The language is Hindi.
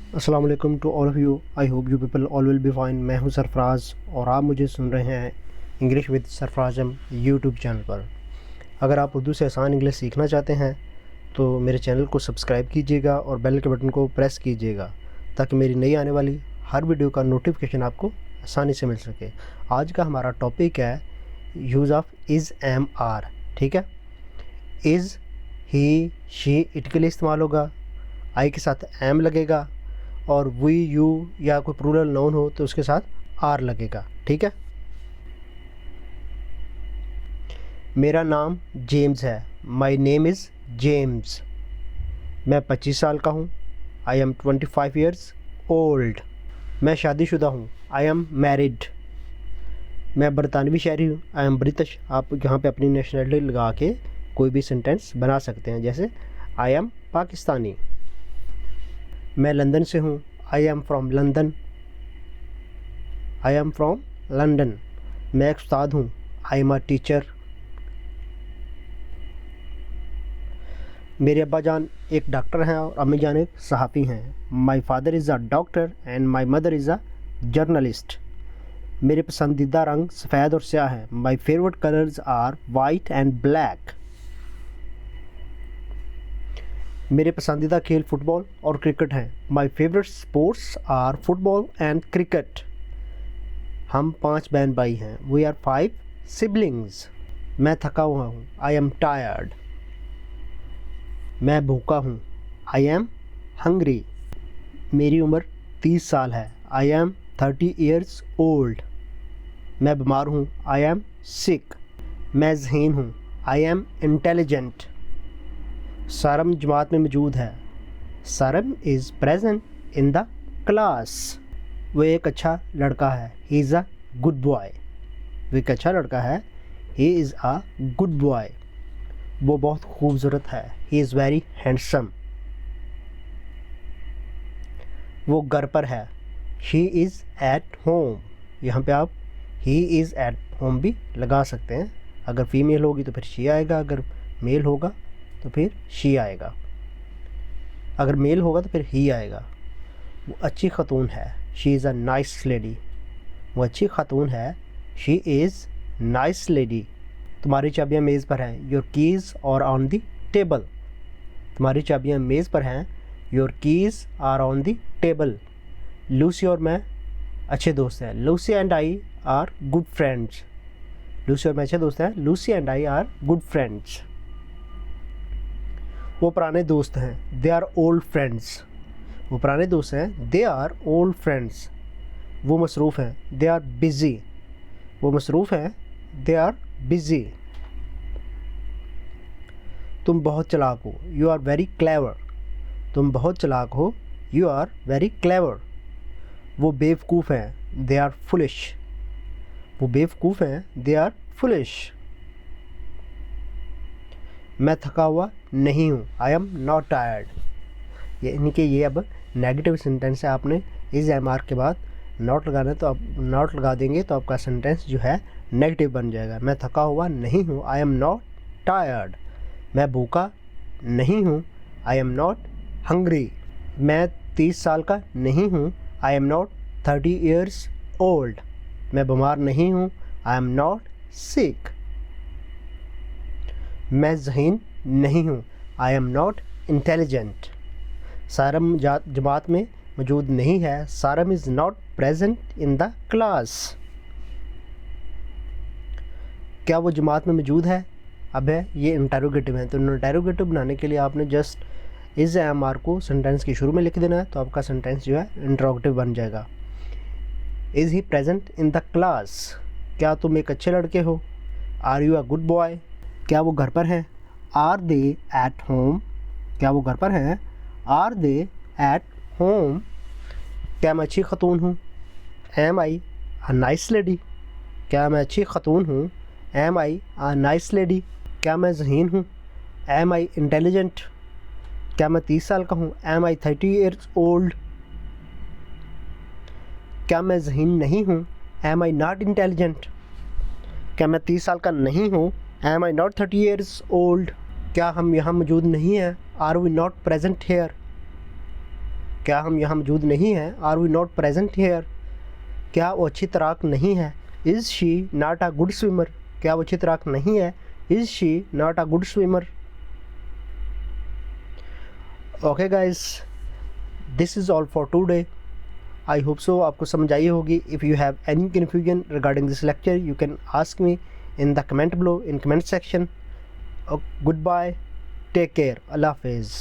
अस्सलाम वालेकुम to all of you. I hope you people all will be fine. मैं हूं सरफराज और आप मुझे सुन रहे हैं इंग्लिश विद सरफराजम यूट्यूब चैनल पर। अगर आप उर्दू से आसान इंग्लिश सीखना चाहते हैं तो मेरे चैनल को सब्सक्राइब कीजिएगा और बेल के बटन को प्रेस कीजिएगा ताकि मेरी नई आने वाली हर वीडियो का नोटिफिकेशन आपको आसानी से मिल सके। आज का हमारा टॉपिक है use of is am are. ठीक है, इज़ ही शी इट के लिए इस्तेमाल होगा, आई के साथ एम लगेगा और वी यू या कोई प्लूरल नाउन हो तो उसके साथ आर लगेगा। ठीक है, मेरा नाम जेम्स है, माई नेम इज़ जेम्स। मैं 25 साल का हूँ, आई एम 25 ईयर्स ओल्ड। मैं शादीशुदा हूँ, आई एम मैरिड। मैं बरतानवी शहरी हूँ, आई एम ब्रिटिश। आप यहाँ पे अपनी नेशनलिटी लगा के कोई भी सेंटेंस बना सकते हैं, जैसे आई एम पाकिस्तानी। मैं लंदन से हूँ, I am from London. I am from London. मैं एक उस्ताद हूँ, आई एम अ टीचर। मेरे अब्बा जान एक डॉक्टर हैं और अम्मी जान एक सहाफ़ी हैं। My father is a doctor and my mother is a journalist. मेरे पसंदीदा रंग सफ़ेद और स्याह है। My favourite colours are white and black. मेरे पसंदीदा खेल फुटबॉल और क्रिकेट हैं। My favourite sports are football and cricket. हम 5 बहन भाई हैं, वी आर 5 सिबलिंग्स। मैं थका हुआ हूँ, आई एम टायर्ड। मैं भूखा हूँ, आई एम हंग्री। मेरी उम्र 30 साल है, आई एम 30 ईयर्स ओल्ड। मैं बीमार हूँ, आई एम सिक। मैं ज़हीन हूँ, आई एम इंटेलिजेंट। सारम जमात में मौजूद है, Saram is present in the class. वो एक अच्छा लड़का है, he is a good boy. वो एक अच्छा लड़का है, he is a good boy. वो बहुत खूबसूरत है, ही इज़ वेरी हैंडसम। वो घर पर है, ही इज़ एट होम। यहाँ पे आप ही इज़ एट होम भी लगा सकते हैं। अगर फीमेल होगी तो फिर शी आएगा, अगर मेल होगा तो फिर शी आएगा, अगर मेल होगा तो फिर ही आएगा। वो अच्छी खातून है, she is a nice lady. वो अच्छी खातून है, शी इज़ नाइस लेडी। तुम्हारी चाबियाँ मेज़ पर हैं, your keys are on the table. तुम्हारी चाबियाँ मेज़ पर हैं, your keys are on the table. Lucy और मैं अच्छे दोस्त हैं, Lucy and I are good friends. Lucy और मैं अच्छे दोस्त हैं, Lucy and I are good friends. वो पुराने दोस्त हैं, दे आर ओल्ड फ्रेंड्स। वो पुराने दोस्त हैं, दे आर ओल्ड फ्रेंड्स। वो मसरूफ़ हैं, दे आर बिज़ी। वो मसरूफ़ हैं, दे आर बिज़ी। तुम बहुत चालाक हो, यू आर वेरी क्लेवर। तुम बहुत चालाक हो, यू आर वेरी क्लेवर। वो बेवकूफ़ हैं, दे आर फुलिश। वो बेवकूफ़ हैं, दे आर फुलिश। मैं थका हुआ नहीं हूँ, आई एम नॉट टायर्ड। यानी कि ये अब नेगेटिव सेंटेंस है, आपने इस एम आर के बाद नॉट लगाना है, तो आप नॉट लगा देंगे तो आपका सेंटेंस जो है नेगेटिव बन जाएगा। मैं थका हुआ नहीं हूँ, आई एम नॉट टायर्ड। मैं भूखा नहीं हूँ, आई एम नॉट हंग्री। मैं 30 साल का नहीं हूँ, I am not 30 years old. मैं बीमार नहीं हूँ, आई एम नॉट सिक। मैं ज़हीन नहीं हूँ, आई एम नॉट इंटेलिजेंट। सारम जमात में मौजूद नहीं है, Saram is not present in the class. क्या वो जमात में मौजूद है? अब है ये इंटरोगेटिव है, तो इंटरोगेटिव बनाने के लिए आपने जस्ट इस एम आर को सेंटेंस के शुरू में लिख देना है, तो आपका सेंटेंस जो है इंटरोगेटिव बन जाएगा। Is he present in the class? क्या तुम एक अच्छे लड़के हो? Are you a good boy? क्या वो घर पर हैं? Are they at home? क्या वो घर पर हैं? Are they at home? क्या मैं अच्छी खातून हूँ? Am I a nice lady? क्या मैं अच्छी खातून हूँ? Am I a nice lady? क्या मैं ज़हीन हूँ? Am I intelligent? क्या मैं 30 साल का हूँ? Am I 30 years old? क्या मैं ज़हीन नहीं हूँ? Am I not intelligent? क्या मैं 30 साल का नहीं हूँ? Am I not 30 years old? क्या हम यहाँ मौजूद नहीं हैं? Are we not present here? क्या हम यहाँ मौजूद नहीं हैं? Are we not present here? क्या वो अच्छी तैराक नहीं है? Is she not a good swimmer? क्या वो अच्छी तैराक नहीं है? Is she not a good swimmer? Okay guys, this is all for today. I hope so आपको समझ आई होगी। If you have any confusion regarding this lecture you can ask me in the comment below in comment section. Goodbye, take care, Allah Hafiz.